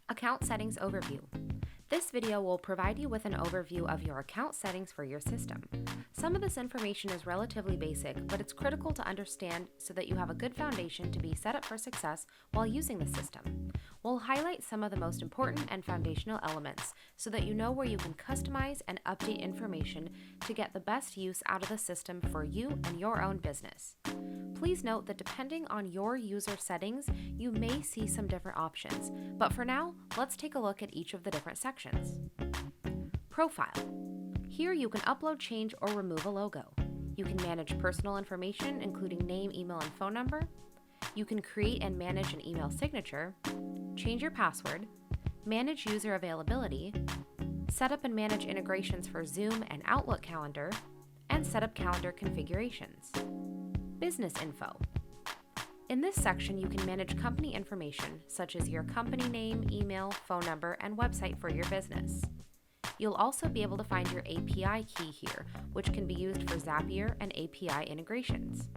Account Settings Overview. This video will provide you with an overview of your account settings for your system. Some of this information is relatively basic, but it's critical to understand so that you have a good foundation to be set up for success while using the system. We'll highlight some of the most important and foundational elements so that you know where you can customize and update information to get the best use out of the system for you and your own business. Please note that depending on your user settings, you may see some different options, but for now, let's take a look at each of the different sections. Profile. Here you can upload, change, or remove a logo. You can manage personal information, including name, email, and phone number. You can create and manage an email signature, change your password, manage user availability, set up and manage integrations for Zoom and Outlook Calendar, and set up calendar configurations. Business info. In this section, you can manage company information such as your company name, email, phone number, and website for your business. You'll also be able to find your API key here, which can be used for Zapier and API integrations.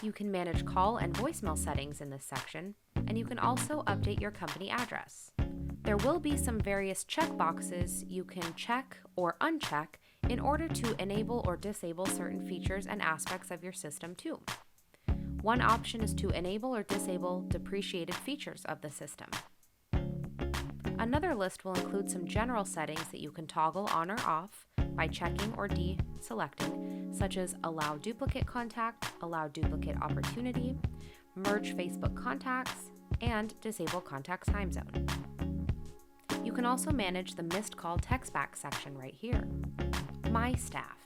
You can manage call and voicemail settings in this section, and you can also update your company address. There will be some various checkboxes you can check or uncheck in order to enable or disable certain features and aspects of your system too. One option is to enable or disable depreciated features of the system. Another list will include some general settings that you can toggle on or off by checking or deselecting, such as allow duplicate contact, allow duplicate opportunity, merge Facebook contacts, and disable contact time zone. You can also manage the missed call text back section right here. My Staff.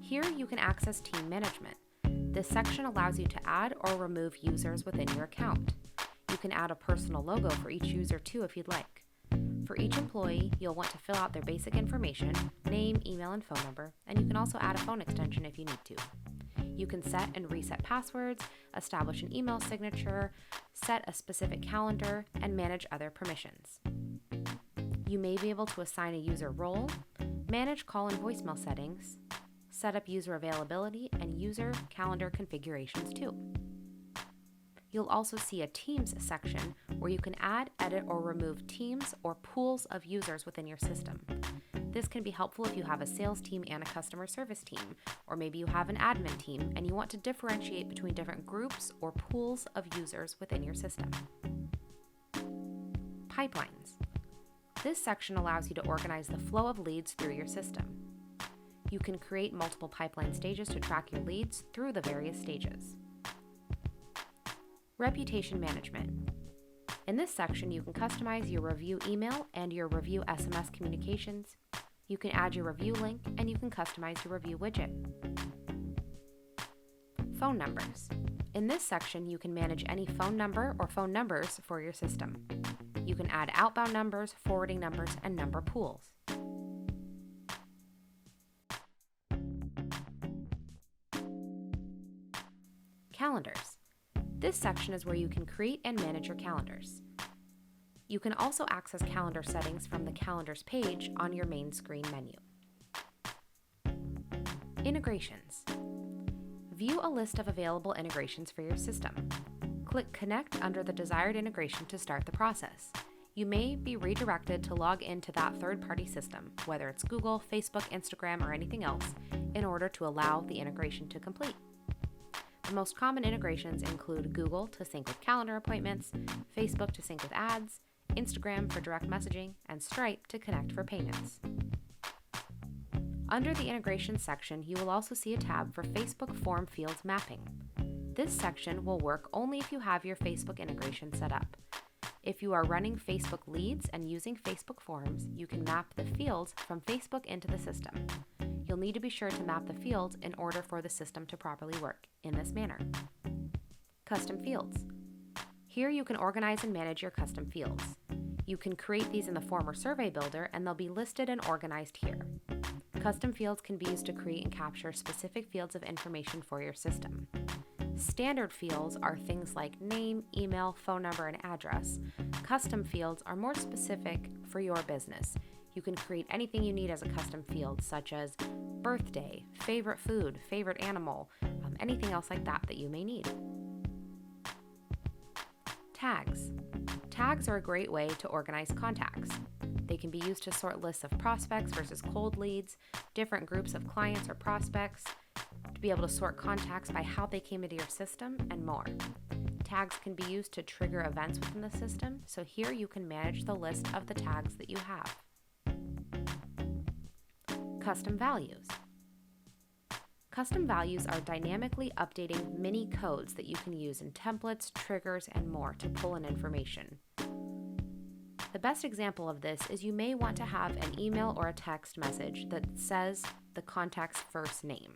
Here you can access team management. This section allows you to add or remove users within your account. You can add a personal logo for each user too if you'd like. For each employee, you'll want to fill out their basic information, name, email, and phone number, and you can also add a phone extension if you need to. You can set and reset passwords, establish an email signature, set a specific calendar, and manage other permissions. You may be able to assign a user role, manage call and voicemail settings, set up user availability, and user calendar configurations too. You'll also see a Teams section where you can add, edit, or remove teams or pools of users within your system. This can be helpful if you have a sales team and a customer service team, or maybe you have an admin team and you want to differentiate between different groups or pools of users within your system. Pipelines. This section allows you to organize the flow of leads through your system. You can create multiple pipeline stages to track your leads through the various stages. Reputation management. In this section, you can customize your review email and your review SMS communications. You can add your review link, and you can customize your review widget. Phone numbers. In this section, you can manage any phone number or phone numbers for your system. You can add outbound numbers, forwarding numbers, and number pools. Calendars. This section is where you can create and manage your calendars. You can also access calendar settings from the Calendars page on your main screen menu. Integrations. View a list of available integrations for your system. Click Connect under the desired integration to start the process. You may be redirected to log into that third-party system, whether it's Google, Facebook, Instagram, or anything else, in order to allow the integration to complete. The most common integrations include Google to sync with calendar appointments, Facebook to sync with ads, Instagram for direct messaging, and Stripe to connect for payments. Under the Integration section, you will also see a tab for Facebook form fields mapping. This section will work only if you have your Facebook integration set up. If you are running Facebook leads and using Facebook forms, you can map the fields from Facebook into the system. You'll need to be sure to map the fields in order for the system to properly work in this manner. Custom fields. Here you can organize and manage your custom fields. You can create these in the form or survey builder, and they'll be listed and organized here. Custom fields can be used to create and capture specific fields of information for your system. Standard fields are things like name, email, phone number, and address. Custom fields are more specific for your business. You can create anything you need as a custom field, such as birthday, favorite food, favorite animal, anything else like that that you may need. Tags. Tags are a great way to organize contacts. They can be used to sort lists of prospects versus cold leads, different groups of clients or prospects, to be able to sort contacts by how they came into your system, and more. Tags can be used to trigger events within the system, so here you can manage the list of the tags that you have. Custom values. Custom values are dynamically updating mini codes that you can use in templates, triggers, and more to pull in information. The best example of this is you may want to have an email or a text message that says the contact's first name.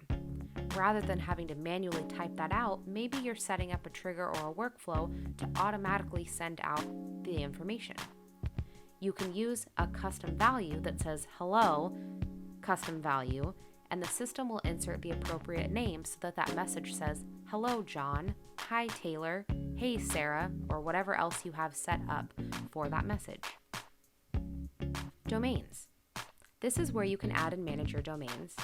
Rather than having to manually type that out, maybe you're setting up a trigger or a workflow to automatically send out the information. You can use a custom value that says hello, custom value, and the system will insert the appropriate name so that that message says, hello, John, hi, Taylor, hey, Sarah, or whatever else you have set up for that message. Domains. This is where you can add and manage your domains.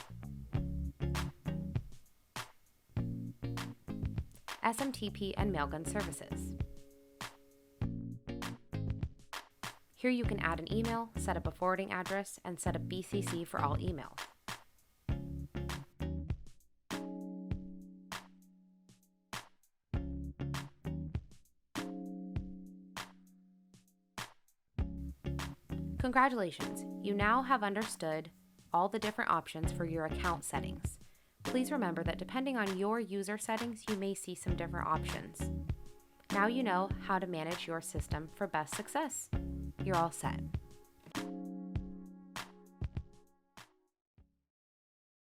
SMTP and mailgun services. Here you can add an email, set up a forwarding address, and set up BCC for all emails. Congratulations, you now have understood all the different options for your account settings. Please remember that depending on your user settings, you may see some different options. Now you know how to manage your system for best success. You're all set.